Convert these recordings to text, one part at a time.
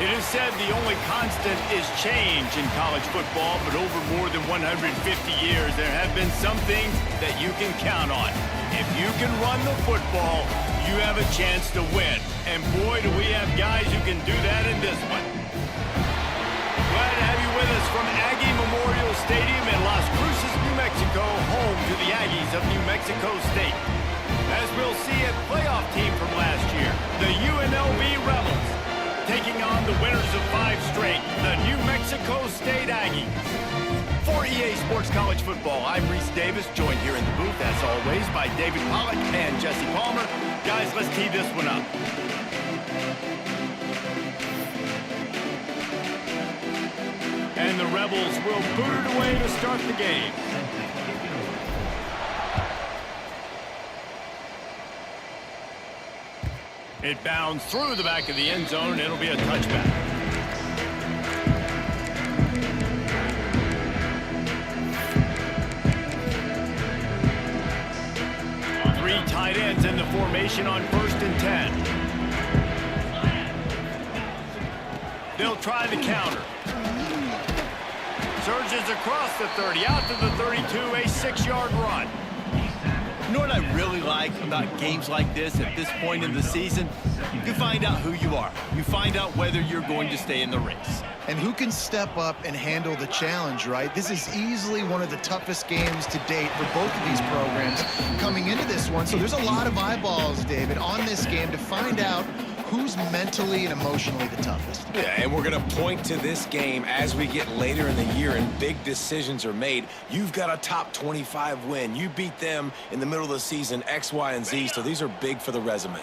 It is said the only constant is change in college football, but over more than 150 years, there have been some things that you can count on. If you can run the football, you have a chance to win. And boy, do we have guys who can do that in this one. Glad to have you with us from Aggie Memorial Stadium in Las Cruces, New Mexico, home to the Aggies of New Mexico State. As we'll see a playoff team from last year, the UNLV Rebels, taking on the winners of 5 straight, the New Mexico State Aggies. For EA Sports College Football, I'm Reese Davis, joined here in the booth, as always, by David Pollack and Jesse Palmer. Guys, let's tee this one up. And the Rebels will boot it away to start the game. It bounds through the back of the end zone, and it'll be a touchback. Three tight ends in the formation on 1st and 10. They'll try the counter. Surges across the 30, out to the 32, a 6-yard run. You know what I really like about games like this at this point in the season? You find out who you are. You find out whether you're going to stay in the race. And who can step up and handle the challenge, right? This is easily one of the toughest games to date for both of these programs coming into this one. So there's a lot of eyeballs, David, on this game to find out who's mentally and emotionally the toughest. Yeah, and we're going to point to this game as we get later in the year and big decisions are made. You've got a top 25 win. You beat them in the middle of the season, X, Y, and Z, so these are big for the resume.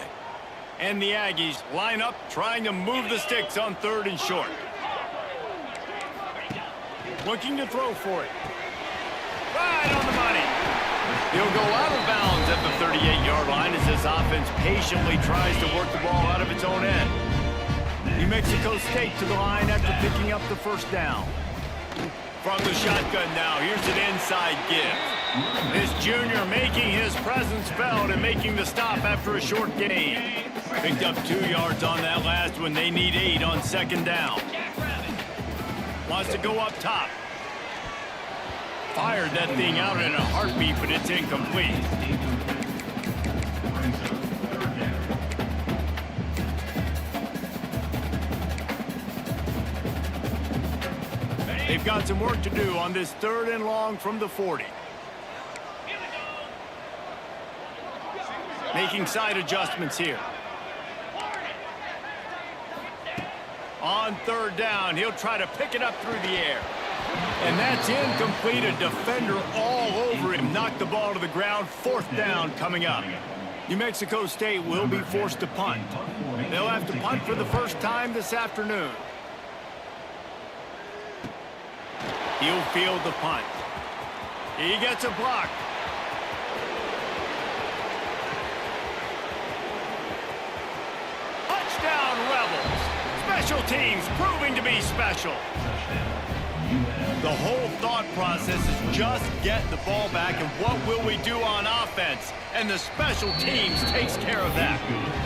And the Aggies line up, trying to move the sticks on 3rd and short. Looking to throw for it. Right on the money. He'll go out of bounds at the 38-yard line as this offense patiently tries to work the ball out of its own end. New Mexico State to the line after picking up the 1st down. From the shotgun now, here's an inside give. This junior making his presence felt and making the stop after a short gain. Picked up 2 yards on that last one. They need 8 on 2nd down. Wants to go up top. Fired that thing out in a heartbeat, but it's incomplete. They've got some work to do on this 3rd and long from the 40. Making side adjustments here. On 3rd down, he'll try to pick it up through the air. And that's incomplete. A defender all over him. Knocked the ball to the ground. 4th down coming up. New Mexico State will be forced to punt. They'll have to punt for the first time this afternoon. He'll field the punt. He gets a block. Touchdown, Rebels. Special teams proving to be special. The whole thought process is just get the ball back and what will we do on offense? And the special teams takes care of that.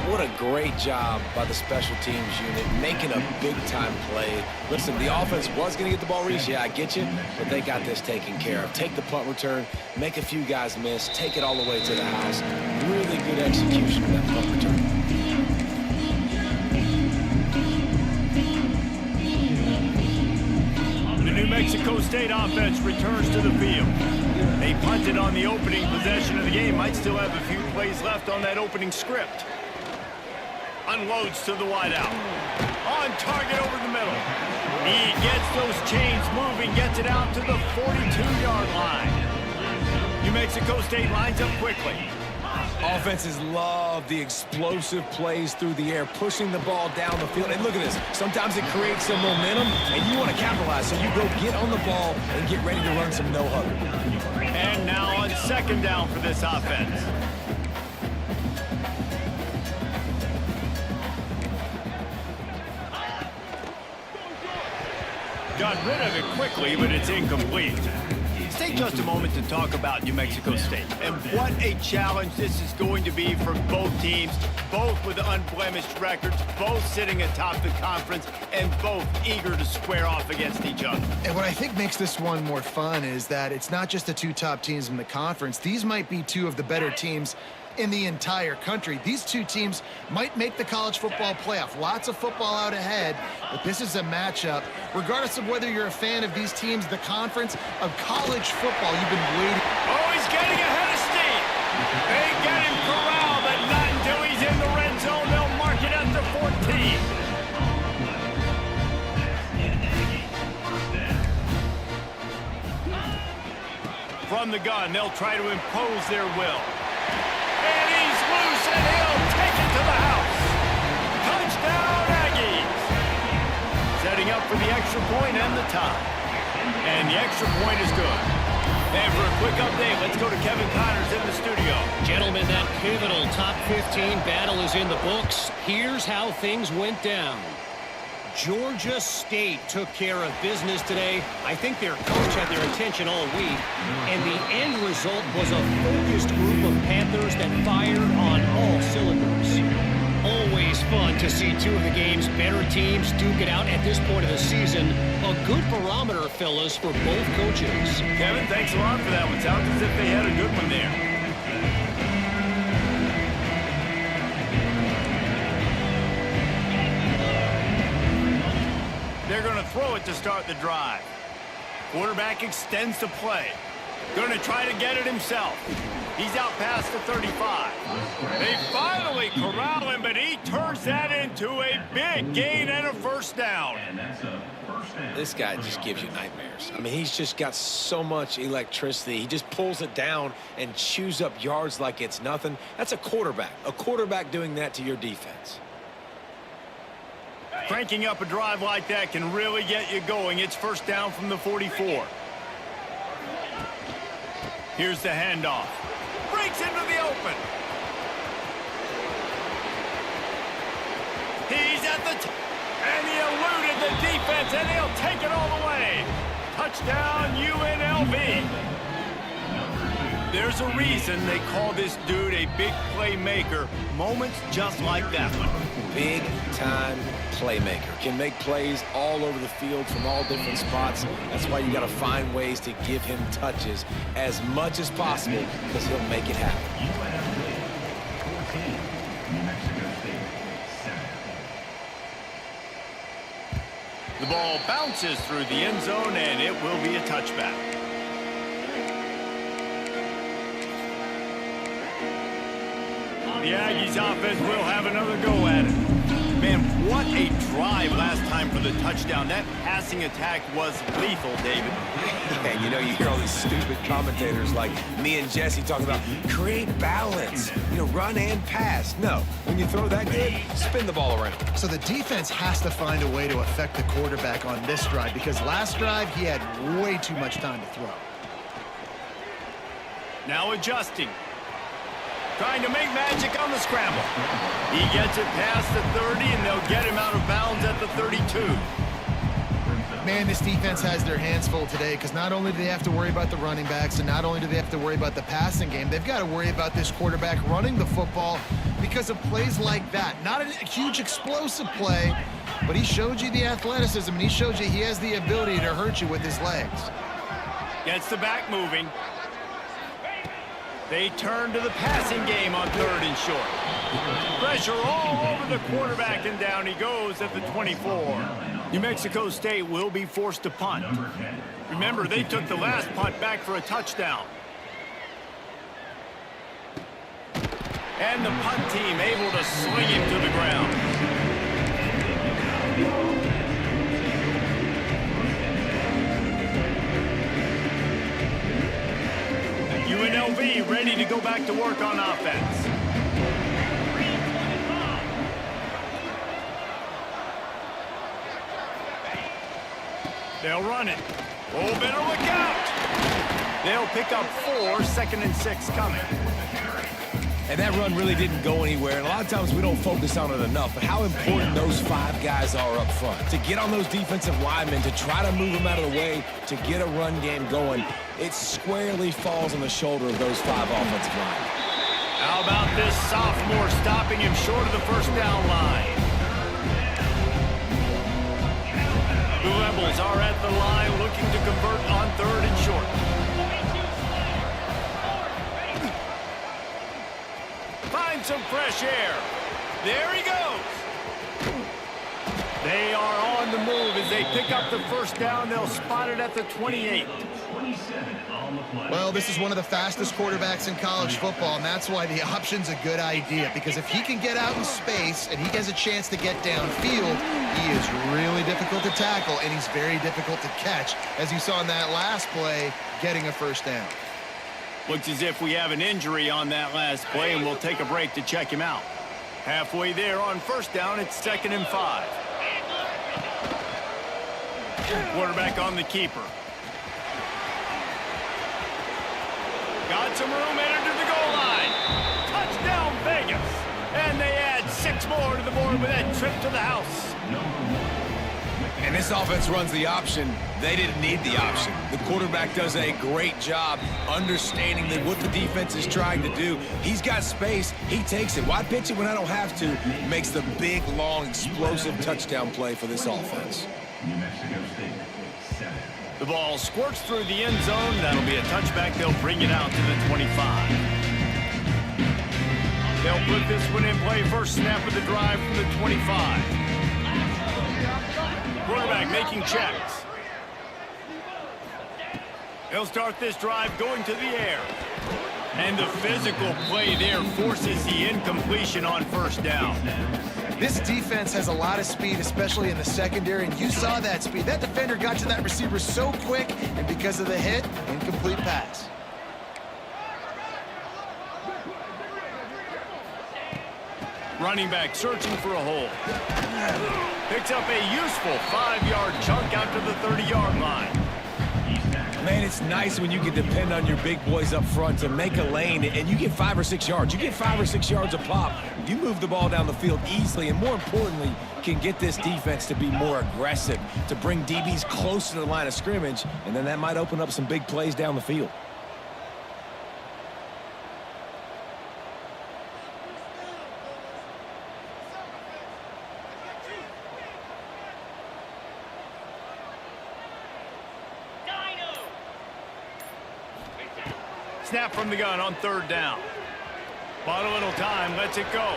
What a great job by the special teams unit, making a big-time play. Listen, the offense was going to get the ball, Reese. Yeah, I get you, but they got this taken care of. Take the punt return, make a few guys miss, take it all the way to the house. Really good execution of that punt return. New Mexico State offense returns to the field. They punted on the opening possession of the game. Might still have a few plays left on that opening script. Unloads to the wideout. On target over the middle. He gets those chains moving, gets it out to the 42-yard line. New Mexico State lines up quickly. Offenses love the explosive plays through the air, pushing the ball down the field. And look at this. Sometimes it creates some momentum, and you want to capitalize. So you go get on the ball and get ready to run some no-huddle. And now on 2nd down for this offense. Got rid of it quickly, but it's incomplete. take just a moment to talk about New Mexico State and what a challenge this is going to be for both teams, both with unblemished records, both sitting atop the conference, and both eager to square off against each other. And what I think makes this one more fun is that it's not just the two top teams in the conference. These might be two of the better teams in the entire country. These two teams might make the college football playoff. Lots of football out ahead, but this is a matchup. Regardless of whether you're a fan of these teams, the conference of college football, you've been waiting. Oh, he's getting ahead of steam. They get him corralled, but not until he's in the red zone. They'll mark it at the 14. From the gun, they'll try to impose their will. And he's loose, and he'll take it to the house. Touchdown, Aggies. Setting up for the extra point and the tie. And the extra point is good. And for a quick update, let's go to Kevin Connors in the studio. Gentlemen, that pivotal top 15 battle is in the books. Here's how things went down. Georgia State took care of business today. I think their coach had their attention all week, and the end result was a focused group of Panthers that fired on all cylinders. Always fun to see two of the game's better teams duke it out at this point of the season. A good barometer, fellas, for both coaches. Kevin, thanks a lot for that one. Sounds as if they had a good one there. They're going to throw it to start the drive. Quarterback extends the play. Going to try to get it himself. He's out past the 35. They finally corral him, but he turns that into a big gain and a first down. This guy just gives you nightmares. I mean, he's just got so much electricity. He just pulls it down and chews up yards like it's nothing. That's a quarterback. A quarterback doing that to your defense. Cranking up a drive like that can really get you going. It's first down from the 44. Here's the handoff. Breaks into the open. He's at the and he eluded the defense, and he'll take it all the way. Touchdown, UNLV. There's a reason they call this dude a big playmaker. Moments just like that one. Big-time playmaker. Can make plays all over the field from all different spots. That's why you got to find ways to give him touches as much as possible, because he'll make it happen. The ball bounces through the end zone, and it will be a touchback. The Aggies offense will have another go at it. Man, what a drive last time for the touchdown. That passing attack was lethal, David. And you know, you hear all these stupid commentators like me and Jesse talking about create balance, you know, run and pass. No, when you throw that good, spin the ball around. So the defense has to find a way to affect the quarterback on this drive, because last drive he had way too much time to throw. Now adjusting. Trying to make magic on the scramble. He gets it past the 30, and they'll get him out of bounds at the 32. Man, this defense has their hands full today, because not only do they have to worry about the running backs, and not only do they have to worry about the passing game, they've got to worry about this quarterback running the football because of plays like that. Not a huge explosive play, but he showed you the athleticism, and he showed you he has the ability to hurt you with his legs. Gets the back moving. They turn to the passing game on 3rd and short. Pressure all over the quarterback, and down he goes at the 24. New Mexico State will be forced to punt. Remember, they took the last punt back for a touchdown. And the punt team able to sling him to the ground. UNLV ready to go back to work on offense. They'll run it. Oh, better look out. They'll pick up 4, 2nd and 6 coming. And that run really didn't go anywhere, and a lot of times we don't focus on it enough, but how important those 5 guys are up front. To get on those defensive linemen, to try to move them out of the way, to get a run game going, it squarely falls on the shoulder of those 5 offensive linemen. How about this sophomore stopping him short of the first down line? The Rebels are at the line looking to convert on 3rd and short. Find some fresh air. There he goes. They are on the move as they pick up the first down. They'll spot it at the 28. Well, this is one of the fastest quarterbacks in college football, and that's why the option's a good idea, because if he can get out in space and he has a chance to get downfield, he is really difficult to tackle, and he's very difficult to catch, as you saw in that last play, getting a first down. Looks as if we have an injury on that last play, and we'll take a break to check him out. Halfway there on first down, it's 2nd and 5. Quarterback on the keeper. Got some room, entered to the goal line. Touchdown, Vegas. And they add 6 more to the board with that trip to the house. And this offense runs the option. They didn't need the option. The quarterback does a great job understanding that what the defense is trying to do. He's got space. He takes it. Why pitch it when I don't have to? Makes the big, long, explosive touchdown play for this offense. The ball squirts through the end zone. That'll be a touchback. They'll bring it out to the 25. They'll put this one in play. First snap of the drive from the 25. Quarterback making checks. He'll start this drive going to the air. And the physical play there forces the incompletion on first down. This defense has a lot of speed, especially in the secondary, and you saw that speed. That defender got to that receiver so quick, and because of the hit, incomplete pass. Running back searching for a hole. Picks up a useful 5-yard chunk out to the 30-yard line. Man, it's nice when you can depend on your big boys up front to make a lane, and you get 5 or 6 yards. You get 5 or 6 yards a pop. You move the ball down the field easily, and more importantly, can get this defense to be more aggressive, to bring DBs closer to the line of scrimmage, and then that might open up some big plays down the field. Snap from the gun on 3rd down. Bought a little time, lets it go.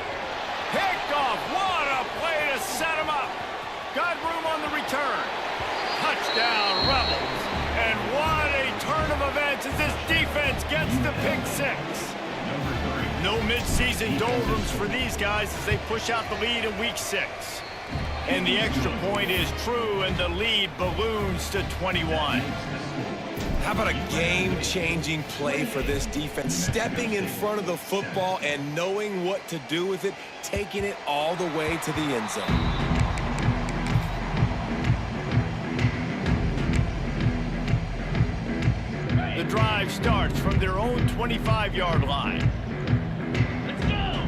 Picked off, what a play to set him up. Got room on the return. Touchdown, Rebels. And what a turn of events as this defense gets the pick 6. No midseason doldrums for these guys as they push out the lead in week 6. And the extra point is true, and the lead balloons to 21. How about a game-changing play for this defense? Stepping in front of the football and knowing what to do with it, taking it all the way to the end zone. The drive starts from their own 25-yard line. Let's go!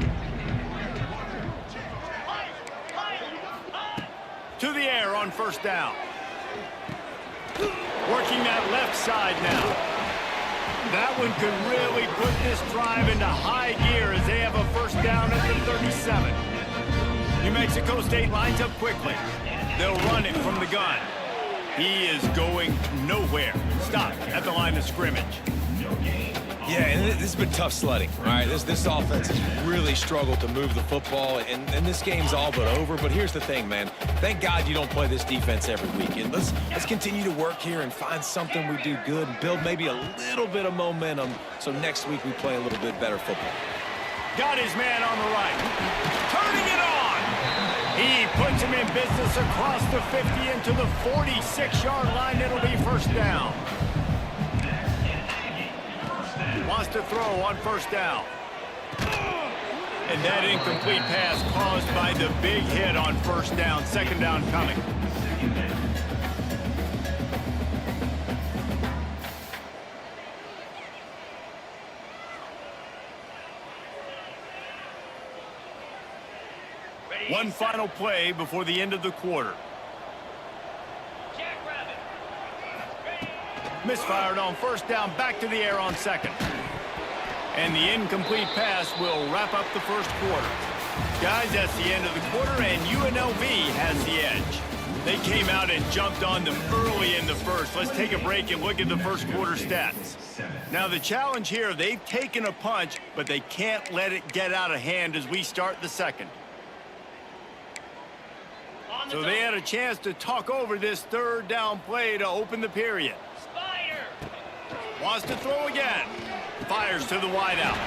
To the air on first down. Working that left side now. That one could really put this drive into high gear as they have a first down at the 37. New Mexico State lines up quickly. They'll run it from the gun. He is going nowhere. Stop at the line of scrimmage. Yeah, and this has been tough sledding, all right? This offense has really struggled to move the football, and this game's all but over. But here's the thing, man. Thank God you don't play this defense every weekend. Let's continue to work here and find something we do good and build maybe a little bit of momentum so next week we play a little bit better football. Got his man on the right. Turning it on. He puts him in business across the 50 into the 46-yard line. It'll be first down. Wants to throw on first down. And that incomplete pass caused by the big hit on first down. Second down coming. One final play before the end of the quarter. Misfired on first down, back to the air on second. And the incomplete pass will wrap up the first quarter. Guys, that's the end of the quarter, and UNLV has the edge. They came out and jumped on them early in the first. Let's take a break and look at the first quarter stats. Now, the challenge here, they've taken a punch, but they can't let it get out of hand as we start the second. So they had a chance to talk over this third down play to open the period. Wants to throw again. Fires to the wideout.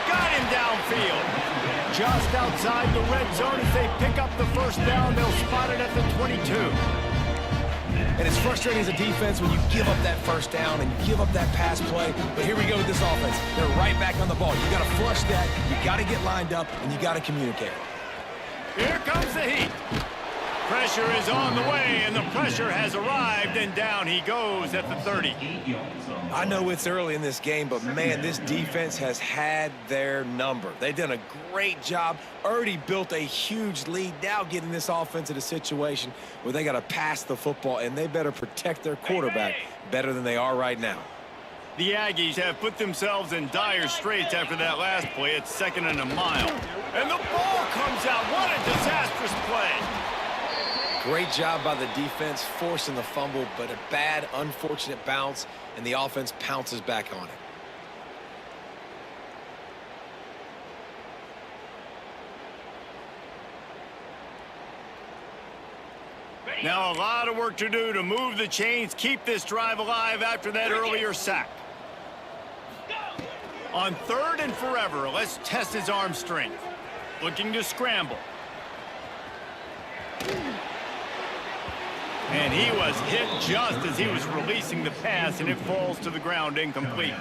Got him downfield. Just outside the red zone as they pick up the first down. They'll spot it at the 22. And it's frustrating as a defense when you give up that first down and you give up that pass play. But here we go with this offense. They're right back on the ball. You got to flush that. You got to get lined up, and you got to communicate. Here comes the heat. Pressure is on the way, and the pressure has arrived, and down he goes at the 30. I know it's early in this game, but, man, this defense has had their number. They've done a great job, already built a huge lead, now getting this offense in a situation where they got to pass the football, and they better protect their quarterback better than they are right now. The Aggies have put themselves in dire straits after that last play. It's 2nd and a mile. And the ball comes out. What a disastrous play. Great job by the defense forcing the fumble, but a bad, unfortunate bounce, and the offense pounces back on it. Now a lot of work to do to move the chains, keep this drive alive after that earlier sack. On 3rd and forever, let's test his arm strength. Looking to scramble. And he was hit just as he was releasing the pass, and it falls to the ground incomplete.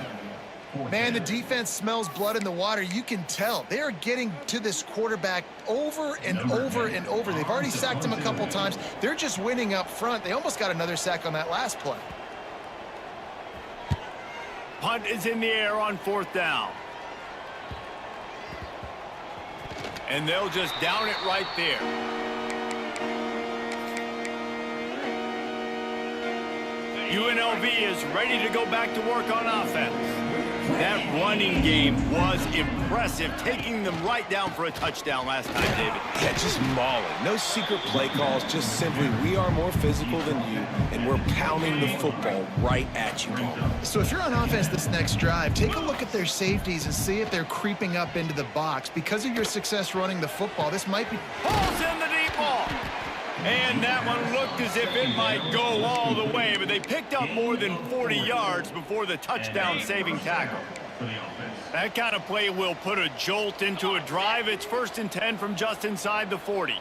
Man, the defense smells blood in the water. You can tell. They are getting to this quarterback over and over and over. They've already sacked him a couple times. They're just winning up front. They almost got another sack on that last play. Punt is in the air on 4th down. And they'll just down it right there. UNLV is ready to go back to work on offense. That running game was impressive, taking them right down for a touchdown last time, David. Yeah, just mauling. No secret play calls, just simply we are more physical than you, and we're pounding the football right at you. So if you're on offense this next drive, take a look at their safeties and see if they're creeping up into the box. Because of your success running the football, this might be... Pulls in the deep ball. And that one looked as if it might go all the way, but they picked up more than 40 yards before the touchdown-saving tackle. That kind of play will put a jolt into a drive. It's 1st and 10 from just inside the 40.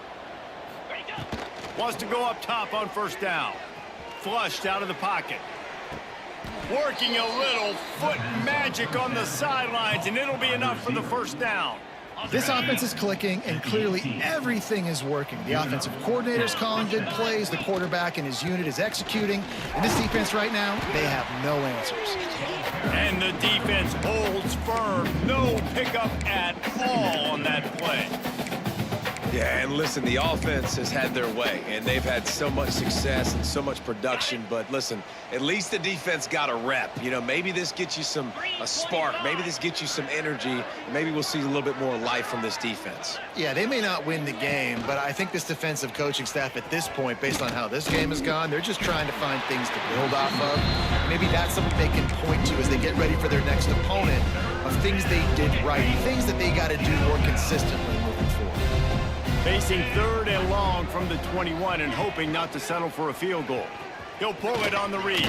Wants to go up top on 1st down. Flushed out of the pocket. Working a little foot magic on the sidelines, and it'll be enough for the 1st down. This offense is clicking, and clearly everything is working. The offensive coordinator's calling good plays. The quarterback and his unit is executing. And this defense right now, they have no answers. And the defense holds firm. No pickup at all on that play. Yeah, and listen, the offense has had their way, and they've had so much success and so much production. But listen, at least the defense got a rep. You know, maybe this gets you a spark. Maybe this gets you some energy. Maybe we'll see a little bit more life from this defense. Yeah, they may not win the game, but I think this defensive coaching staff at this point, based on how this game has gone, they're just trying to find things to build off of. Maybe that's something they can point to as they get ready for their next opponent of things they did right, things that they got to do more consistently moving forward. Facing 3rd and long from the 21 and hoping not to settle for a field goal. He'll pull it on the read.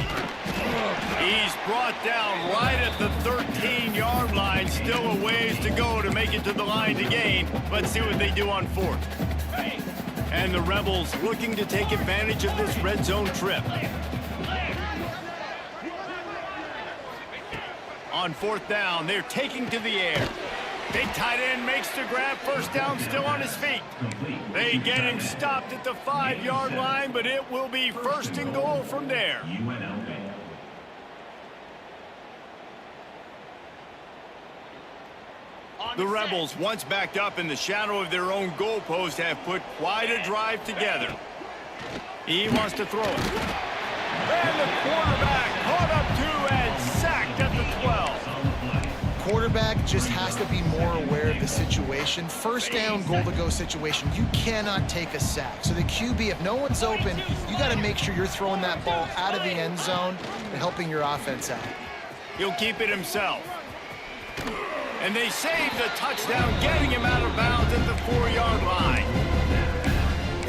He's brought down right at the 13-yard line. Still a ways to go to make it to the line to gain. Let's see what they do on 4th. And the Rebels looking to take advantage of this red zone trip. On 4th down, they're taking to the air. Big tight end makes the grab. 1st down, still on his feet. They get him stopped at the 5-yard line, but it will be 1st and goal from there. The Rebels, once backed up in the shadow of their own goalpost, have put quite a drive together. He wants to throw it. And the quarterback caught up to and sacked at the 12. Quarterback just has to be more aware of the situation. First down, goal-to-go situation. You cannot take a sack. So the QB, if no one's open, you got to make sure you're throwing that ball out of the end zone and helping your offense out. He'll keep it himself. And they saved the touchdown, getting him out of bounds at the 4-yard line.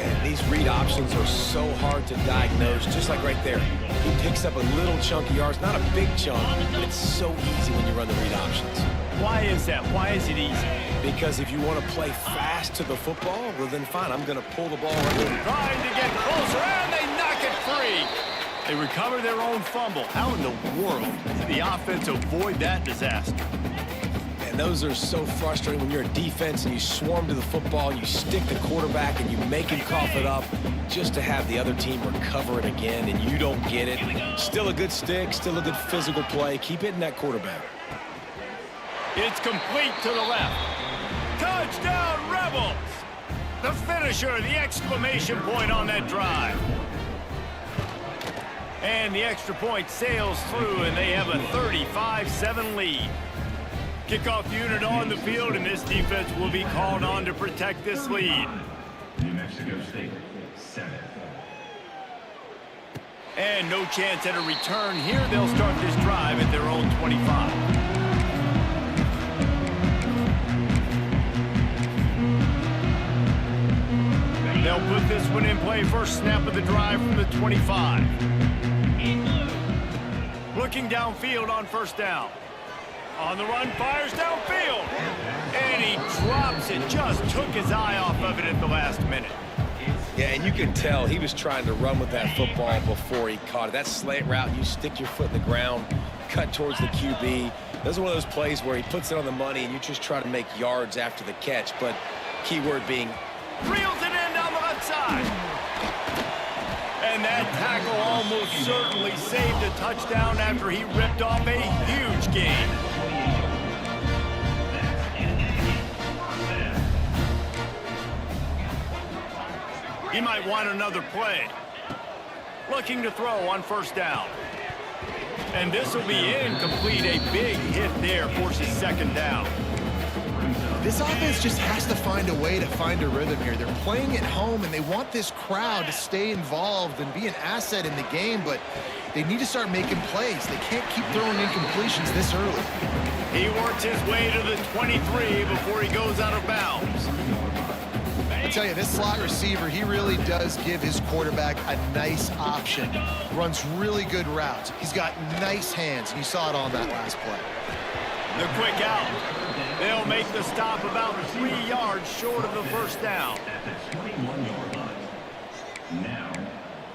And these read options are so hard to diagnose, just like right there. He picks up a little chunk of yards, not a big chunk, but it's so easy when you run the read options. Why is that? Why is it easy? Because if you want to play fast to the football, well then fine, I'm going to pull the ball right here. Trying to get closer, and they knock it free. They recover their own fumble. How in the world did the offense avoid that disaster? And those are so frustrating when you're a defense and you swarm to the football, you stick the quarterback and you make him cough it up just to have the other team recover it again, and you don't get it. Still a good stick, still a good physical play. Keep hitting that quarterback. It's complete to the left. Touchdown, Rebels! The finisher, the exclamation point on that drive. And the extra point sails through, and they have a 35-7 lead. Kickoff unit on the field, and this defense will be called on to protect this lead. New Mexico State, 7. And no chance at a return here. They'll start this drive at their own 25. They'll put this one in play. First snap of the drive from the 25. Looking downfield on first down. On the run, fires downfield. And he drops it. Just took his eye off of it at the last minute. Yeah, and you can tell he was trying to run with that football before he caught it. That slant route, you stick your foot in the ground, cut towards the QB. Those are one of those plays where he puts it on the money and you just try to make yards after the catch. But keyword being, Reels it in down the left side. And that tackle almost certainly saved a touchdown after he ripped off a huge gain. He might want another play. Looking to throw on first down. And this will be incomplete. A big hit there forces second down. This offense just has to find a way to find a rhythm here. They're playing at home, and they want this crowd to stay involved and be an asset in the game, but they need to start making plays. They can't keep throwing incompletions this early. He works his way to the 23 before he goes out of bounds. I tell you, this slot receiver, he really does give his quarterback a nice option. Runs really good routes. He's got nice hands, and you saw it on that last play. The quick out. They'll make the stop about 3 yards short of the first down. At the 21-yard line. Now,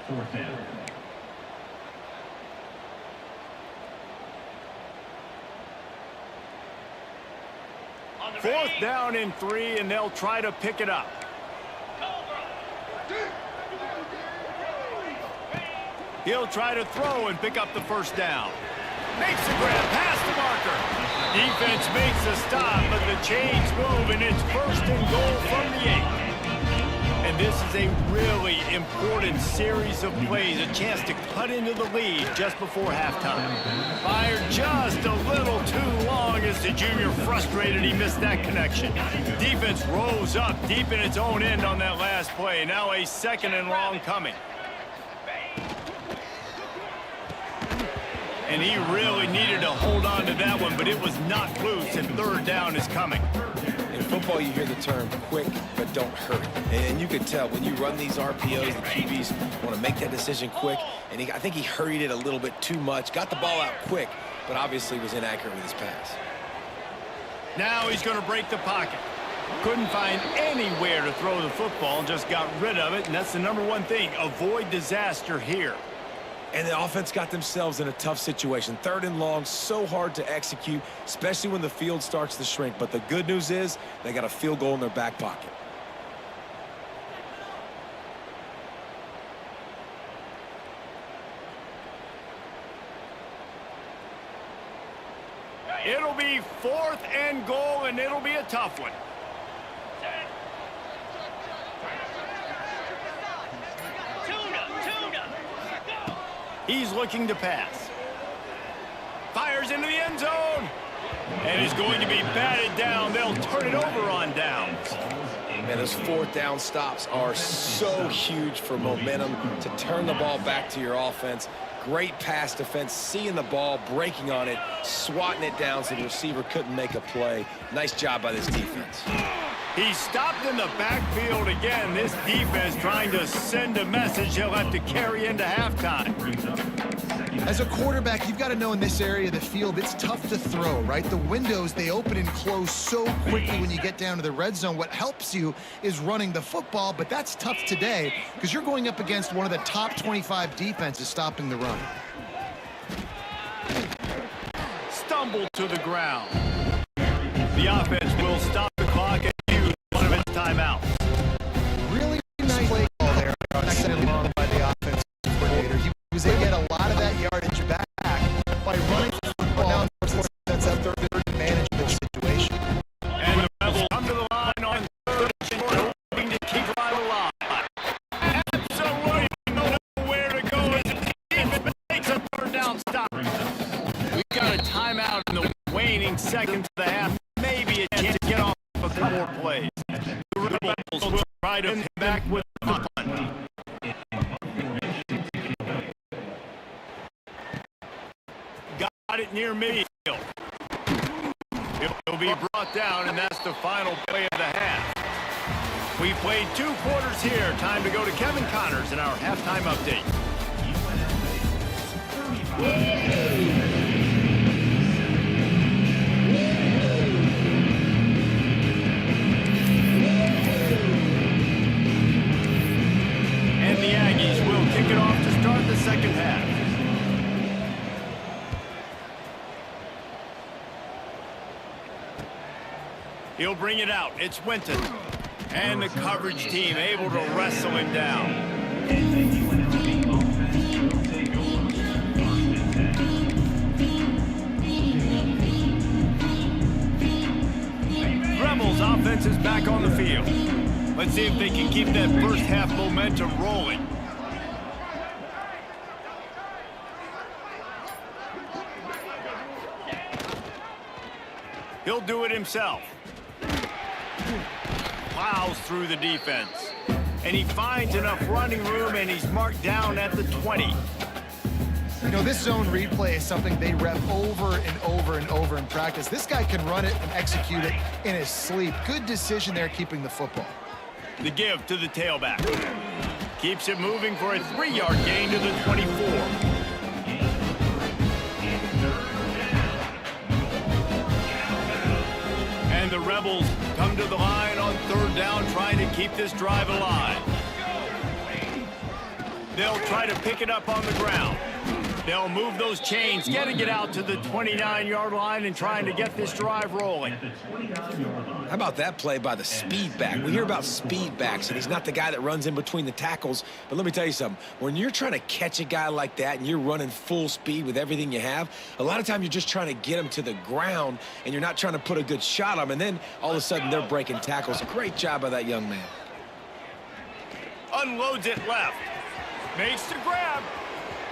4th down. Fourth down and 3, and they'll try to pick it up. He'll try to throw and pick up the first down. Makes the grab past the marker. Defense makes a stop, but the chains move, and it's first and goal from the 8. And this is a really important series of plays, a chance to cut into the lead just before halftime. Fired just a little too long as the junior frustrated he missed that connection. Defense rose up deep in its own end on that last play. Now a second and long coming. And he really needed to hold on to that one, but it was knocked loose, and third down is coming. in football you hear the term quick but don't hurry. And you can tell when you run these RPOs, the QBs want to make that decision quick. And I think he hurried it a little bit too much, got the ball out quick, but obviously was inaccurate with his pass. Now he's going to break the pocket. Couldn't find anywhere to throw the football, just got rid of it, and that's the number one thing. Avoid disaster here. And the offense got themselves in a tough situation. Third and long, so hard to execute, especially when the field starts to shrink. But the good news is they got a field goal in their back pocket. It'll be 4th and goal, and it'll be a tough one. He's looking to pass. Fires into the end zone. And is going to be batted down. They'll turn it over on downs. Man, those 4th down stops are so huge for momentum to turn the ball back to your offense. Great pass defense, seeing the ball, breaking on it, swatting it down so the receiver couldn't make a play. Nice job by this defense. He's stopped in the backfield again. This defense trying to send a message he'll have to carry into halftime. As a quarterback, you've got to know in this area of the field, it's tough to throw, right? The windows, they open and close so quickly when you get down to the red zone. What helps you is running the football, but that's tough today because you're going up against one of the top 25 defenses stopping the run. Stumbled to the ground. The offense will stop the clock and use one of its timeouts. Really nice play call there. Second long by the offensive coordinator. He was able to get a lot of that yardage back by running the football. Now, that's that third and manage the situation. And the Rebels come to the line on 3rd and short, hoping to keep drive alive. Absolutely nowhere to go as the team makes a 3rd down stop. We've got a timeout in the waning seconds of the half. Maybe a chance to get off a couple more plays. The Rebels will try to hit back with the punt. Got it near midfield. It'll be brought down, and that's the final play of the half. We played 2 quarters here. Time to go to Kevin Connors in our halftime update. And the Aggies will kick it off to start the second half. He'll bring it out. It's Winton. And the coverage team able to wrestle him down. Rebels offense is back on the field. Let's see if they can keep that first half momentum rolling. He'll do it himself. Plows through the defense. And he finds enough running room, and he's marked down at the 20. You know, this zone replay is something they rep over and over and over in practice. This guy can run it and execute it in his sleep. Good decision there keeping the football. The give to the tailback. Keeps it moving for a 3-yard gain to the 24. And the Rebels come to the line on 3rd down, trying to keep this drive alive. They'll try to pick it up on the ground. They'll move those chains, getting it out to the 29-yard line and trying to get this drive rolling. How about that play by the speed back? We hear about speed backs, and he's not the guy that runs in between the tackles. But let me tell you something. When you're trying to catch a guy like that and you're running full speed with everything you have, a lot of times you're just trying to get him to the ground, and you're not trying to put a good shot on him. And then all of a sudden they're breaking tackles. Great job by that young man. Unloads it left. Makes the grab.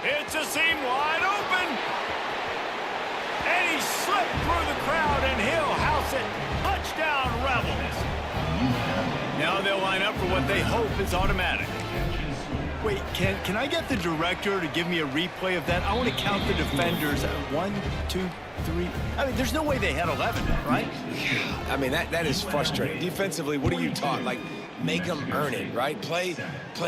It's a seam wide open. And he slipped through the crowd, and he'll house it. Touchdown, Rebels. Now they'll line up for what they hope is automatic. Wait, can I get the director to give me a replay of that? I want to count the defenders. 1, 2, 3. I mean, there's no way they had 11, right? Yeah, I mean, that is frustrating. Defensively, what are you taught? Like, make them earn it, right? Play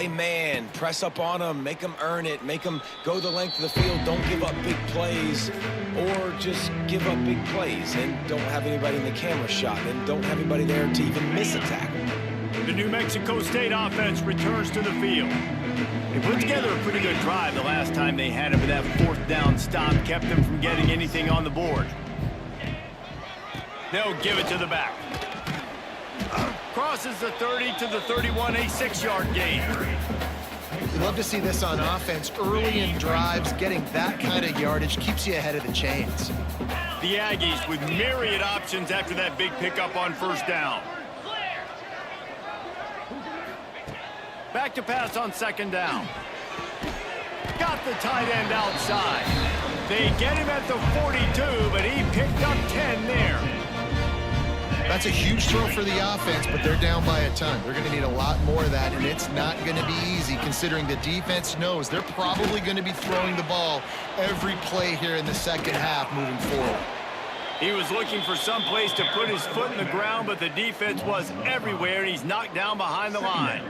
man, press up on them, make them earn it, make them go the length of the field, don't give up big plays, or just give up big plays and don't have anybody in the camera shot and don't have anybody there to even miss a tackle. The New Mexico State offense returns to the field. They put together a pretty good drive the last time they had him, but that 4th down stop kept them from getting anything on the board. They'll give it to the back. Crosses the 30 to the 31, a 6-yard gain. We love to see this on offense. Early in drives, getting that kind of yardage keeps you ahead of the chains. The Aggies with myriad options after that big pickup on first down. Back to pass on second down. Got the tight end outside. They get him at the 42, but he picked up 10 there. That's a huge throw for the offense, but they're down by a ton. They're going to need a lot more of that, and it's not going to be easy considering the defense knows they're probably going to be throwing the ball every play here in the second half moving forward. He was looking for some place to put his foot in the ground, but the defense was everywhere, and he's knocked down behind the line.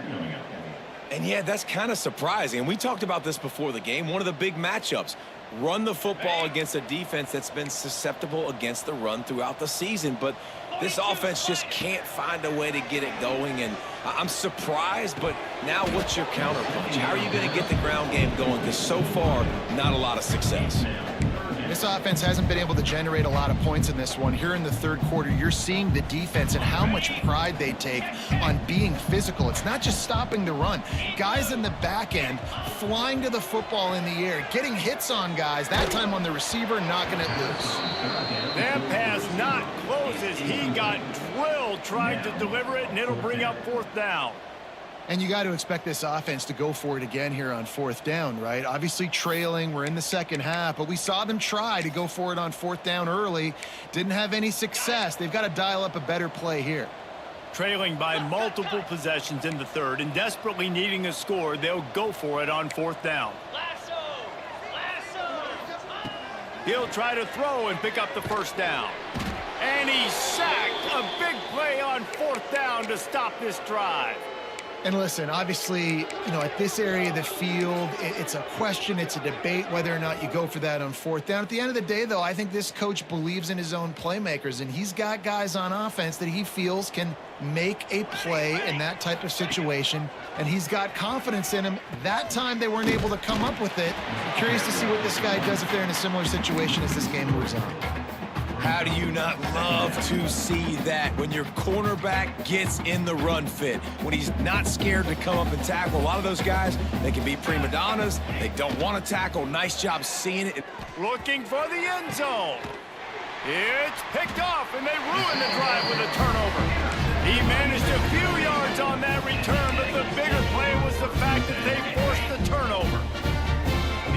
And yeah, that's kind of surprising. We talked about this before the game. One of the big matchups. Run the football against a defense that's been susceptible against the run throughout the season. But this offense just can't find a way to get it going. And I'm surprised, but now what's your counterpunch? How are you going to get the ground game going? Because so far, not a lot of success. This offense hasn't been able to generate a lot of points in this one. Here in the third quarter, you're seeing the defense and how much pride they take on being physical. It's not just stopping the run. Guys in the back end flying to the football in the air, getting hits on guys, that time on the receiver, knocking it loose. That pass not close as he got drilled trying to deliver it, and it'll bring up fourth down. And you got to expect this offense to go for it again here on fourth down, right? Obviously trailing, we're in the second half, but we saw them try to go for it on fourth down early. Didn't have any success. They've got to dial up a better play here. Trailing by multiple possessions in the third and desperately needing a score, they'll go for it on fourth down. He'll try to throw and pick up the first down. And he's sacked. A big play on fourth down to stop this drive. And listen, obviously, you know, at this area of the field, it's a question, it's a debate whether or not you go for that on fourth down. At the end of the day, though, I think this coach believes in his own playmakers, and he's got guys on offense that he feels can make a play in that type of situation, and he's got confidence in him. That time they weren't able to come up with it. I'm curious to see what this guy does if they're in a similar situation as this game moves on. How do you not love to see that when your cornerback gets in the run fit, when he's not scared to come up and tackle? A lot of those guys, they can be prima donnas. They don't want to tackle. Nice job seeing it. Looking for the end zone. It's picked off, and they ruined the drive with a turnover. He managed a few yards on that return, but the bigger play was the fact that they forced the turnover.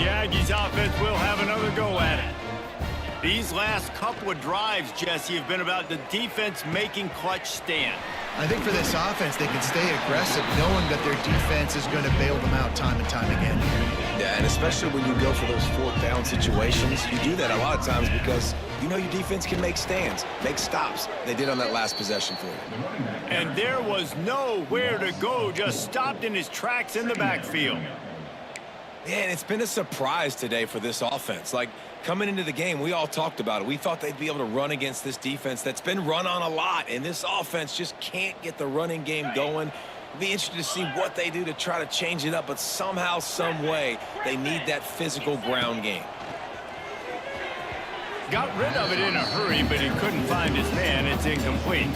The Aggies offense will have another go at it. These last couple of drives, Jesse, have been about the defense making clutch stand. I think for this offense, they can stay aggressive knowing that their defense is going to bail them out time and time again. Yeah, and especially when you go for those fourth down situations, you do that a lot of times because you know your defense can make stands, make stops. They did on that last possession for you. And there was nowhere to go, just stopped in his tracks in the backfield. Yeah, and it's been a surprise today for this offense. Like, coming into the game, we all talked about it. We thought they'd be able to run against this defense that's been run on a lot, and this offense just can't get the running game going. It'll be interesting to see what they do to try to change it up, but somehow, some way, they need that physical ground game. Got rid of it in a hurry, but he couldn't find his man. It's incomplete.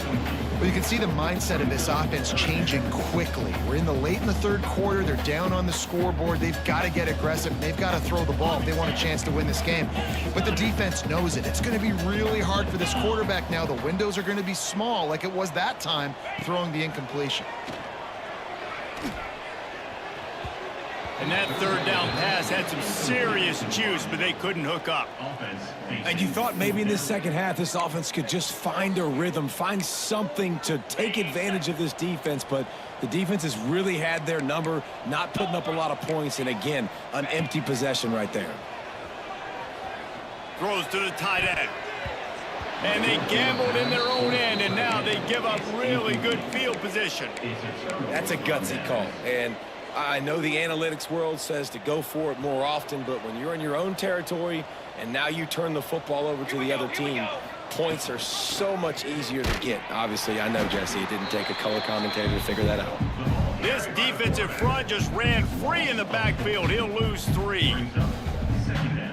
Well, you can see the mindset of this offense changing quickly. We're in the third quarter. They're down on the scoreboard. They've got to get aggressive. They've got to throw the ball if they want a chance to win this game. But the defense knows it. It's going to be really hard for this quarterback now. The windows are going to be small like it was that time throwing the incompletion. And that third down pass had some serious juice, but they couldn't hook up. And you thought maybe in this second half, this offense could just find a rhythm, find something to take advantage of this defense, but the defense has really had their number, not putting up a lot of points, and again, an empty possession right there. Throws to the tight end. And they gambled in their own end, and now they give up really good field position. That's a gutsy call, and I know the analytics world says to go for it more often, but when you're in your own territory and now you turn the football over to the other team, points are so much easier to get. Obviously, I know, Jesse, it didn't take a color commentator to figure that out. This defensive front just ran free in the backfield. He'll lose 3.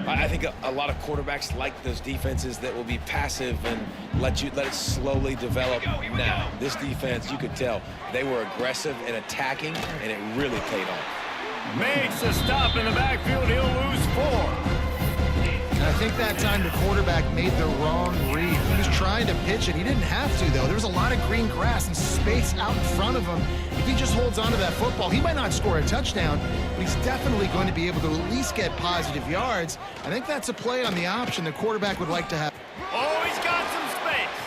I think a lot of quarterbacks like those defenses that will be passive and let it slowly develop. Now, this defense, you could tell, they were aggressive and attacking, and it really paid off. Makes a stop in the backfield. He'll lose 4. And I think that time the quarterback made the wrong read. He was trying to pitch it. He didn't have to, though. There was a lot of green grass and space out in front of him. If he just holds on to that football, he might not score a touchdown, but he's definitely going to be able to at least get positive yards. I think that's a play on the option the quarterback would like to have. Oh, he's got some space.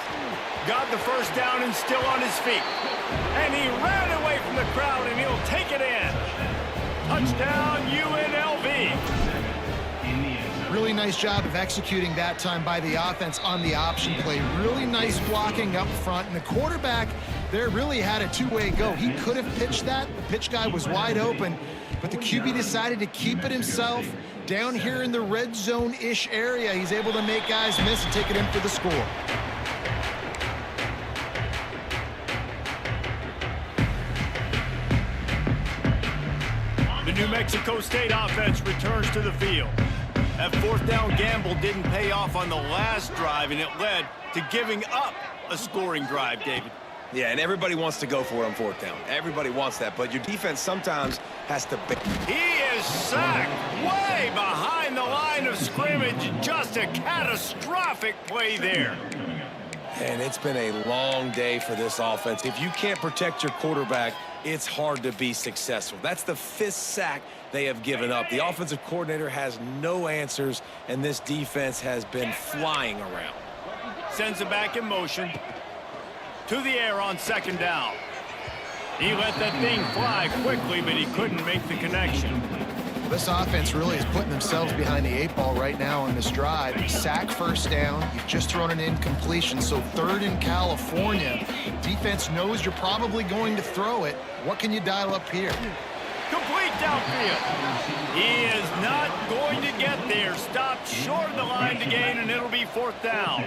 Got the first down and still on his feet. And he ran away from the crowd, and he'll take it in. Touchdown, UNLV. Really nice job of executing that time by the offense on the option play. Really nice blocking up front. And the quarterback there really had a two-way go. He could have pitched that. The pitch guy was wide open. But the QB decided to keep it himself. Down here in the red zone-ish area, he's able to make guys miss and take it in for the score. The New Mexico State offense returns to the field. That fourth down gamble didn't pay off on the last drive, and it led to giving up a scoring drive, David. Yeah, and everybody wants to go for it on fourth down. Everybody wants that, but your defense sometimes has to... He is sacked way behind the line of scrimmage. Just a catastrophic play there. And it's been a long day for this offense. If you can't protect your quarterback, it's hard to be successful. That's the 5th sack they have given up. The offensive coordinator has no answers, and this defense has been flying around. Sends it back in motion. To the air on second down. He let that thing fly quickly, but he couldn't make the connection. This offense really is putting themselves behind the 8 ball right now on this drive. Sack first down. You've just thrown an incompletion, so 3rd in California. Defense knows you're probably going to throw it. What can you dial up here? Complete downfield. He is not going to get there. Stopped short of the line to gain, and it'll be 4th down.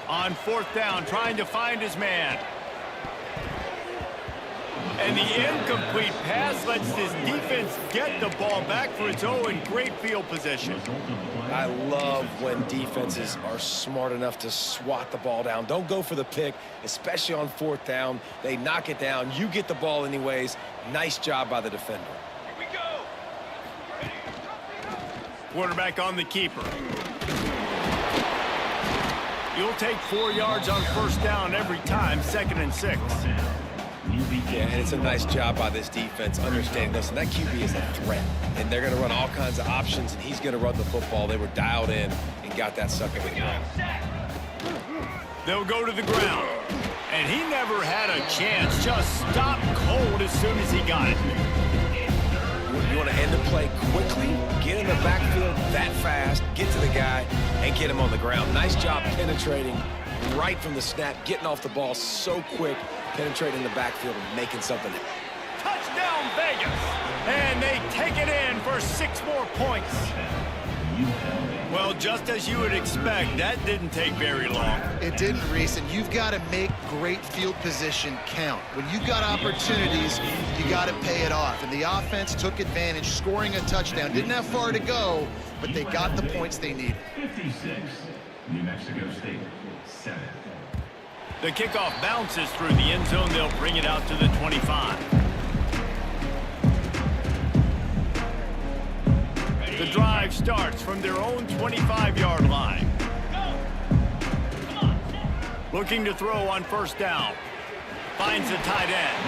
On 4th down, trying to find his man. And the incomplete pass lets this defense get the ball back for its own great field position. I love when defenses are smart enough to swat the ball down. Don't go for the pick, especially on 4th down. They knock it down. You get the ball anyways. Nice job by the defender. Here we go. Quarterback on the keeper. You'll take 4 yards on 1st down every time, 2nd and 6. Yeah, and it's a nice job by this defense understanding, listen, that QB is a threat, and they're going to run all kinds of options, and he's going to run the football. They were dialed in and got that sucker to the ground. They'll go to the ground, and he never had a chance. Just stopped cold as soon as he got it. You want to end the play quickly, get in the backfield that fast, get to the guy, and get him on the ground. Nice job penetrating right from the snap, getting off the ball so quick, penetrating the backfield and making something. Touchdown, Vegas! And they take it in for 6 more points. Well, just as you would expect, that didn't take very long. It didn't, Reese, and you've got to make great field position count. When you've got opportunities, you got to pay it off. And the offense took advantage, scoring a touchdown. Didn't have far to go, but they got the points they needed. 56, New Mexico State, 7. The kickoff bounces through the end zone. They'll bring it out to the 25. The drive starts from their own 25-yard line. Looking to throw on 1st down. Finds the tight end.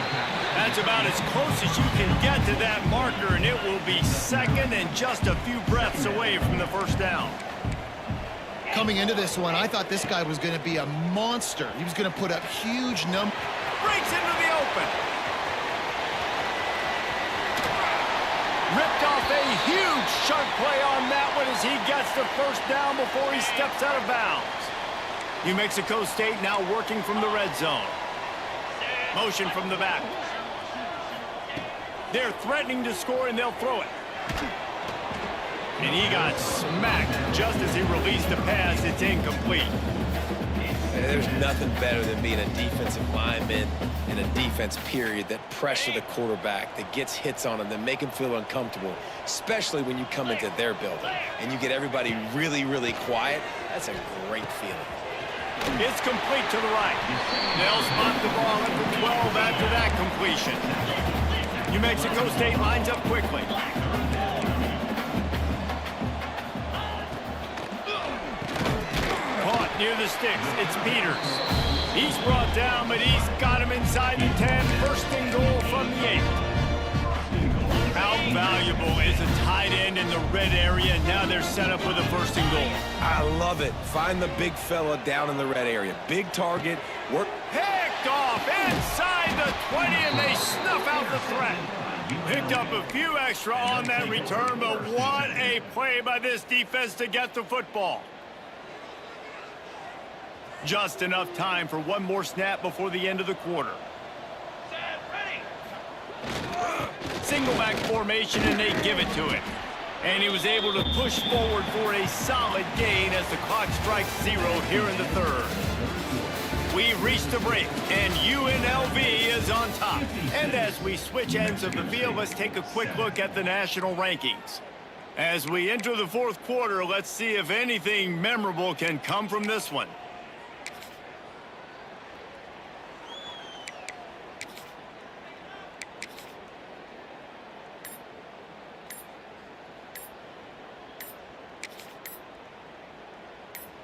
That's about as close as you can get to that marker, and it will be 2nd and just a few breaths away from the 1st down. Coming into this one, I thought this guy was going to be a monster. He was going to put up huge numbers. Breaks into the open. Ripped off a huge chunk play on that one as he gets the 1st down before he steps out of bounds. New Mexico State now working from the red zone. Motion from the back. They're threatening to score, and they'll throw it. And he got smacked just as he released the pass. It's incomplete. And there's nothing better than being a defensive lineman in a defense period that pressure the quarterback, that gets hits on him, that make him feel uncomfortable, especially when you come into their building and you get everybody really, really quiet. That's a great feeling. It's complete to the right. They'll spot the ball at the 12 after that completion. New Mexico State lines up quickly. near the sticks. It's Peters. He's brought down, but he's got him inside the 10. First and goal from the 8. How valuable is a tight end in the red area? Now they're set up with a first and goal. I love it. Find the big fella down in the red area. Big target. Work. Picked off inside the 20, and they snuff out the threat. Picked up a few extra on that return, but what a play by this defense to get the football. Just enough time for one more snap before the end of the quarter. Single back formation, and they give it to him. And he was able to push forward for a solid gain as the clock strikes 0 here in the third. We've reached the break, and UNLV is on top. And as we switch ends of the field, let's take a quick look at the national rankings. As we enter the fourth quarter, let's see if anything memorable can come from this one.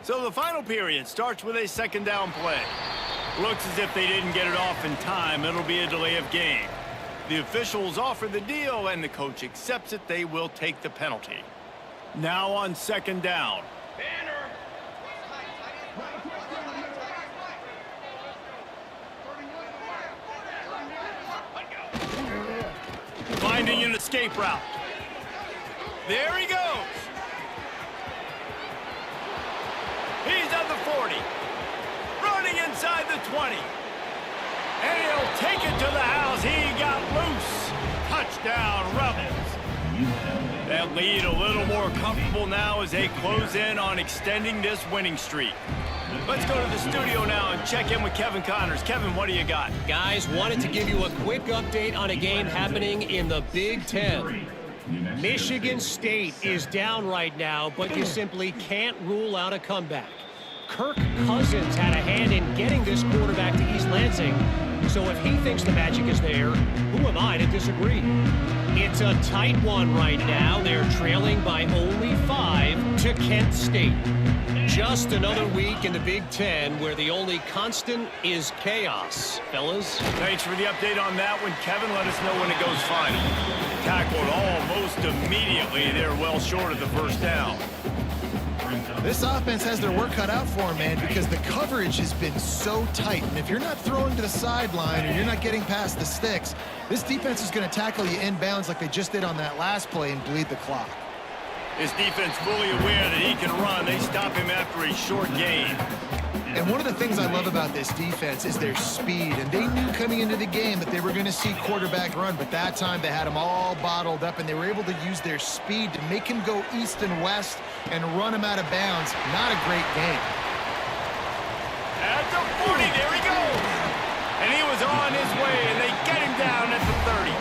So the final period starts with a second down play. Looks as if they didn't get it off in time. It'll be a delay of game. The officials offer the deal, and the coach accepts it. They will take the penalty. Now on second down. Finding an escape route. There he goes. He's at the 40. Running inside the 20. And he'll take it to the house. He got loose. Touchdown, Rebels. That lead a little more comfortable now as they close in on extending this winning streak. Let's go to the studio now and check in with Kevin Connors. Kevin, what do you got? Guys, wanted to give you a quick update on a game happening in the Big Ten. Michigan State is down right now, but you simply can't rule out a comeback. Kirk Cousins had a hand in getting this quarterback to East Lansing, so if he thinks the magic is there, who am I to disagree? It's a tight one right now. They're trailing by only 5 to Kent State. Just another week in the Big Ten where the only constant is chaos. Fellas? Thanks for the update on that one, Kevin. Let us know when it goes final. Tackled almost immediately. They're well short of the first down. This offense has their work cut out for them, man, because the coverage has been so tight. And if you're not throwing to the sideline or you're not getting past the sticks, this defense is going to tackle you inbounds like they just did on that last play and bleed the clock. His defense fully aware that he can run. They stop him after a short gain. And one of the things I love about this defense is their speed. And they knew coming into the game that they were going to see quarterback run, but that time they had him all bottled up, and they were able to use their speed to make him go east and west and run him out of bounds. Not a great game. At the 40, there he goes. And he was on his way, and they get him down at the 30.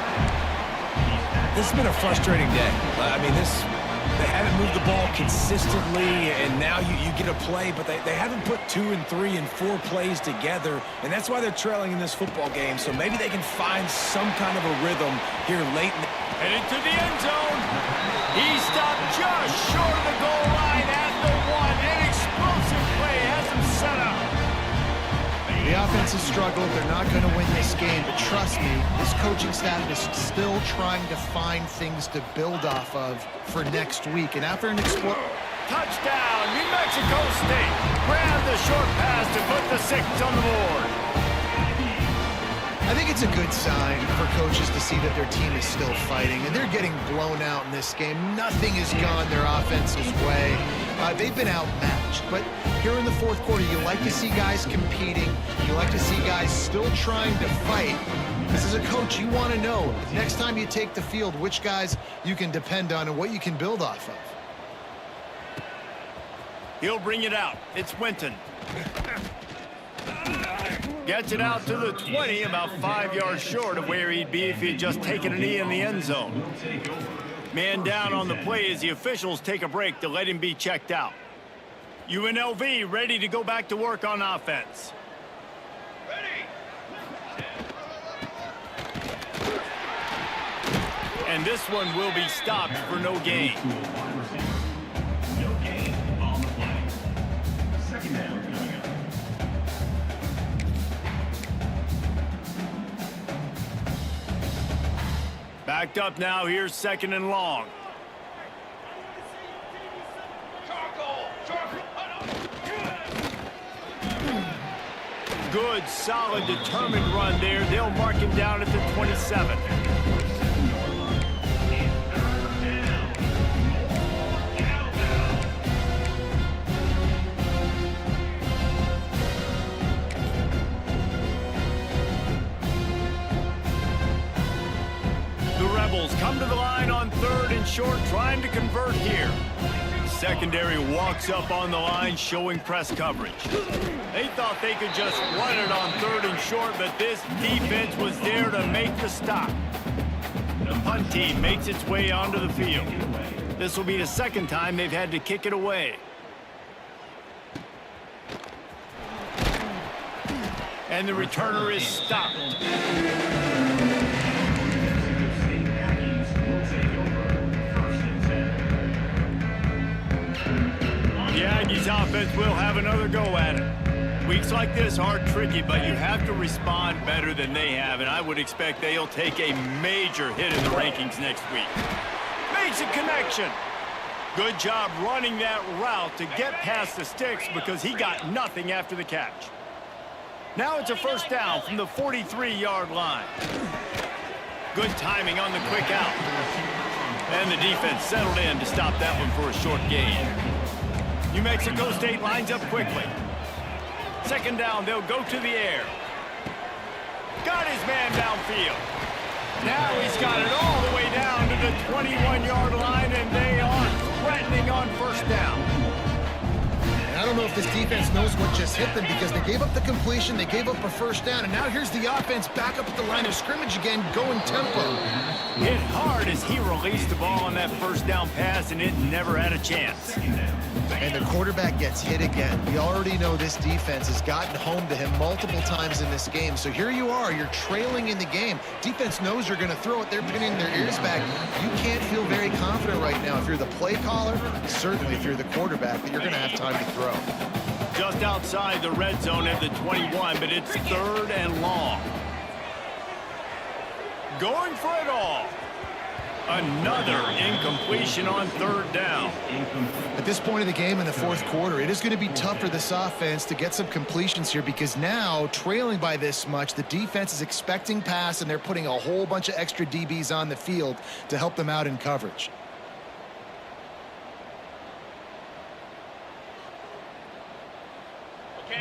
This has been a frustrating day. I mean, they haven't moved the ball consistently, and now you get a play, but they haven't put 2 and 3 and 4 plays together, and that's why they're trailing in this football game. So maybe they can find some kind of a rhythm here late. Headed to the end zone. He stopped just short of the goal line at the 1. An explosive play has him set up. The offense has struggled. They're not going to win this game, but trust me, this coaching staff is still trying to find things to build off of for next week. And after an touchdown, New Mexico State. Grab the short pass to put the 6 on the board. I think it's a good sign for coaches to see that their team is still fighting, and they're getting blown out in this game. Nothing has gone their offense's way. They've been outmatched, but here in the fourth quarter, you like to see guys competing. You like to see guys still trying to fight. This is a coach, you want to know, next time you take the field, which guys you can depend on and what you can build off of. He'll bring it out. It's Winton. Gets it out to the 20, about 5 yards short of where he'd be if he had just taken a knee in the end zone. Man down on the play as the officials take a break to let him be checked out. UNLV ready to go back to work on offense. And this one will be stopped for no gain. No gain on the play. Second down. Backed up now. Here's 2nd and long. Good, solid, determined run there. They'll mark him down at the 27. The Rebels come to the line on 3rd and short, trying to convert here. Secondary walks up on the line, showing press coverage. They thought they could just run it on 3rd and short, but this defense was there to make the stop. The punt team makes its way onto the field. This will be the 2nd time they've had to kick it away. And the returner is stopped. The Aggies offense will have another go at it. Weeks like this are tricky, but you have to respond better than they have, and I would expect they'll take a major hit in the rankings next week. Makes a connection. Good job running that route to get past the sticks because he got nothing after the catch. Now it's a 1st down from the 43-yard line. Good timing on the quick out. And the defense settled in to stop that one for a short gain. New Mexico State lines up quickly. 2nd down, they'll go to the air. Got his man downfield. Now he's got it all the way down to the 21-yard line, and they are threatening on 1st down. I don't know if this defense knows what just hit them because they gave up the completion, they gave up a 1st down, and now here's the offense back up at the line of scrimmage again, going tempo. Hit hard as he released the ball on that 1st down pass, and it never had a chance. And the quarterback gets hit again. We already know this defense has gotten home to him multiple times in this game. So here you are, you're trailing in the game. Defense knows you're going to throw it. They're pinning their ears back. You can't feel very confident right now if you're the play caller, certainly if you're the quarterback, that you're going to have time to throw. Just outside the red zone at the 21, but it's 3rd and long. Going for it all. Another incompletion on 3rd down. At this point of the game in the 4th quarter, it is going to be tough for this offense to get some completions here because now, trailing by this much, the defense is expecting pass and they're putting a whole bunch of extra DBs on the field to help them out in coverage.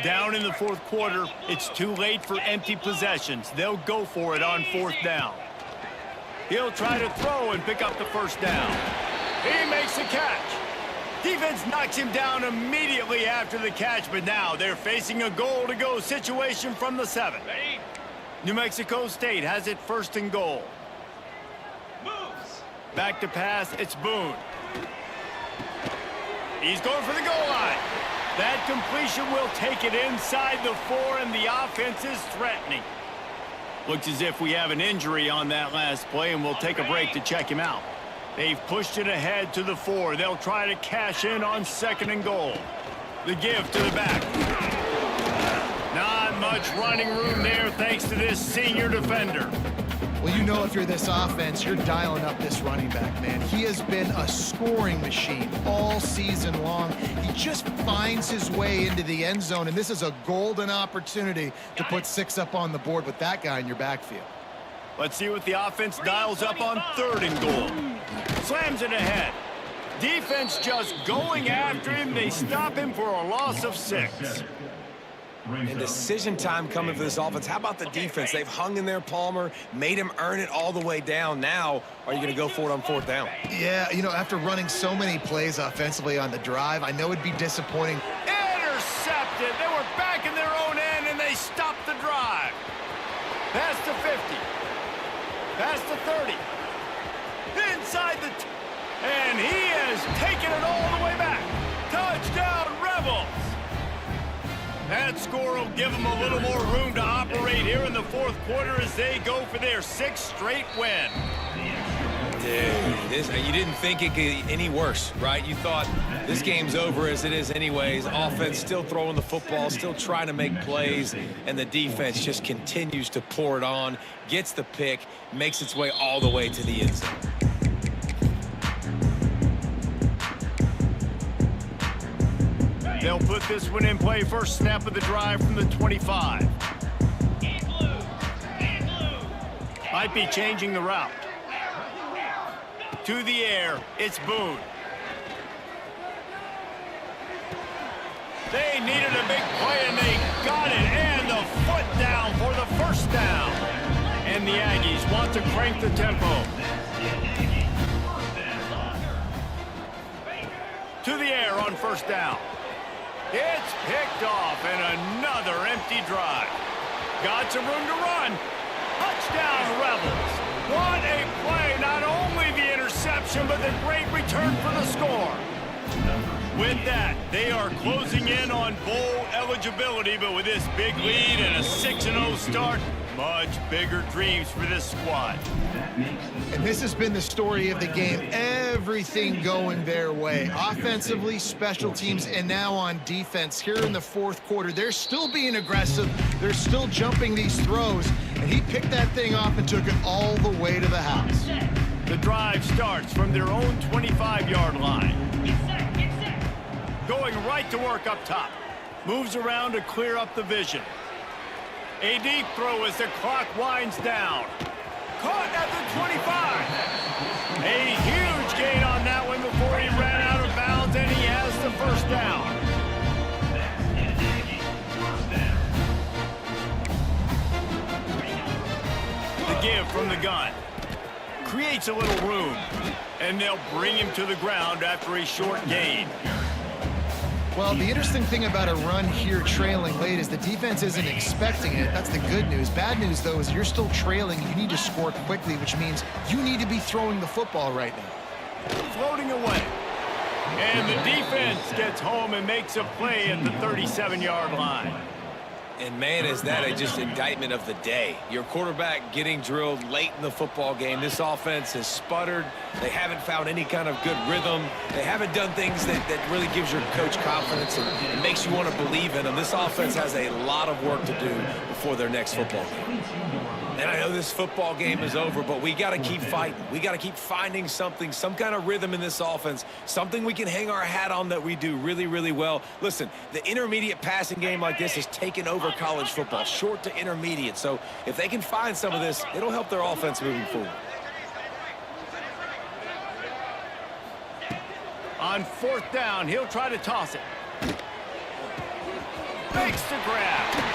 Down in the 4th quarter, it's too late for empty possessions. They'll go for it on 4th down. He'll try to throw and pick up the 1st down. He makes the catch. Defense knocks him down immediately after the catch, but now they're facing a goal-to-go situation from the 7. New Mexico State has it 1st and goal. Back to pass, it's Boone. He's going for the goal line. That completion will take it inside the 4, and the offense is threatening. Looks as if we have an injury on that last play, and we'll take a break to check him out. They've pushed it ahead to the 4. They'll try to cash in on 2nd and goal. The give to the back. Not much running room there thanks to this senior defender. Well, you know if you're this offense, you're dialing up this running back, man. He has been a scoring machine all season long. He just finds his way into the end zone, and this is a golden opportunity to put 6 up on the board with that guy in your backfield. Let's see what the offense dials up on 3rd and goal. Slams it ahead. Defense just going after him. They stop him for a loss of 6. And decision time coming for this offense. How about the defense? They've hung in there, Palmer, made him earn it all the way down. Now, are you going to go for it on 4th down? Yeah, you know, after running so many plays offensively on the drive, I know it'd be disappointing. Intercepted. They were back in their own end, and they stopped the drive. Pass to 50. Pass to 30. Inside the... and he has taken it all the way back. Touchdown, Rebels. That score will give them a little more room to operate here in the 4th quarter as they go for their 6th straight win. You didn't think it could get any worse, right? You thought this game's over as it is anyways. Offense still throwing the football, still trying to make plays, and the defense just continues to pour it on, gets the pick, makes its way all the way to the end zone. They'll put this one in play. First snap of the drive from the 25. Might be changing the route. To the air, it's Boone. They needed a big play, and they got it. And the foot down for the first down. And the Aggies want to crank the tempo. To the air on first down. It's picked off, and another empty drive. Got some room to run. Touchdown, Rebels. What a play. Not only the interception, but the great return for the score. With that, they are closing in on bowl eligibility, but with this big lead and a 6-0 start, much bigger dreams for this squad. And this has been the story of the game. Everything going their way. Offensively, special teams, and now on defense. Here in the fourth quarter, they're still being aggressive. They're still jumping these throws. And he picked that thing off and took it all the way to the house. The drive starts from their own 25-yard line. Going right to work up top. Moves around to clear up the vision. A deep throw as the clock winds down. Caught at the 25. A huge gain on that one before he ran out of bounds, and he has the first down. The give from the gun. Creates a little room, and they'll bring him to the ground after a short gain. Well, the interesting thing about a run here trailing late is the defense isn't expecting it. That's the good news. Bad news, though, is you're still trailing. You need to score quickly, which means you need to be throwing the football right now. Floating away. And the defense gets home and makes a play at the 37-yard line. And, man, is that a just indictment of the day. Your quarterback getting drilled late in the football game. This offense has sputtered. They haven't found any kind of good rhythm. They haven't done things that really gives your coach confidence and makes you want to believe in them. This offense has a lot of work to do before their next football game. And I know this football game is over, but we got to keep fighting. We got to keep finding something, some kind of rhythm in this offense, something we can hang our hat on that we do really, really well. Listen, the intermediate passing game like this has taken over college football, short to intermediate. So if they can find some of this, it'll help their offense moving forward. On fourth down, he'll try to toss it. Makes the grab.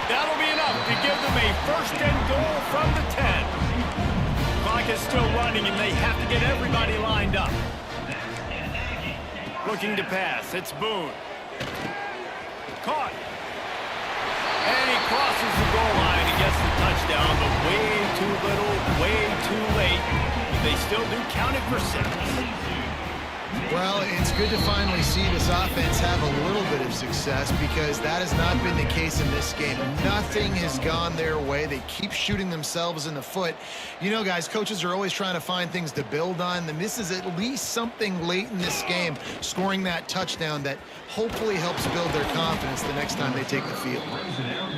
That'll be enough to give them a first and goal from the 10. Clock is still running, and they have to get everybody lined up. Looking to pass. It's Boone. Caught. And he crosses the goal line and gets the touchdown, but way too little, way too late. They still do count it for 6. Well, it's good to finally see this offense have a little bit of success because that has not been the case in this game. Nothing has gone their way. They keep shooting themselves in the foot. You know, guys, coaches are always trying to find things to build on, and this is at least something late in this game, scoring that touchdown that hopefully helps build their confidence the next time they take the field.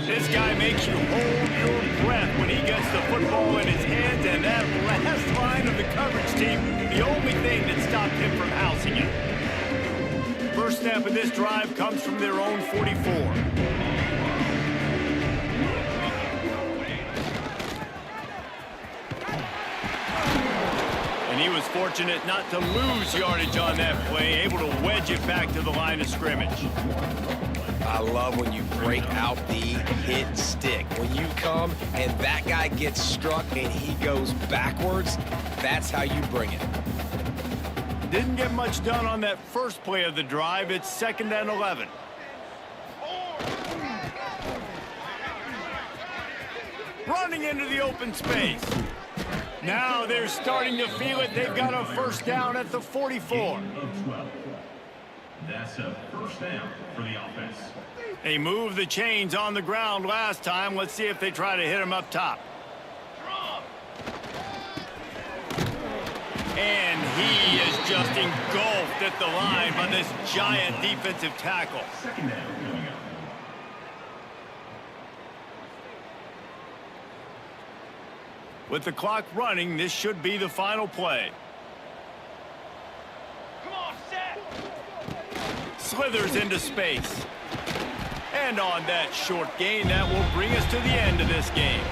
This guy makes you hold your breath when he gets the football in his hands, and that last line of the coverage team, the only thing that stopped him from housing it. First snap of this drive comes from their own 44. And he was fortunate not to lose yardage on that play, able to wedge it back to the line of scrimmage. I love when you break out the hit stick. When you come and that guy gets struck and he goes backwards, that's how you bring it. Didn't get much done on that first play of the drive. It's 2nd and 11. Running into the open space. Now they're starting to feel it. They've got a first down at the 44. That's a first down for the offense. They moved the chains on the ground last time. Let's see if they try to hit him up top. And he is just engulfed at the line by this giant defensive tackle. Second down coming up. With the clock running, this should be the final play. Come on, set. Slithers into space. And on that short gain, that will bring us to the end of this game.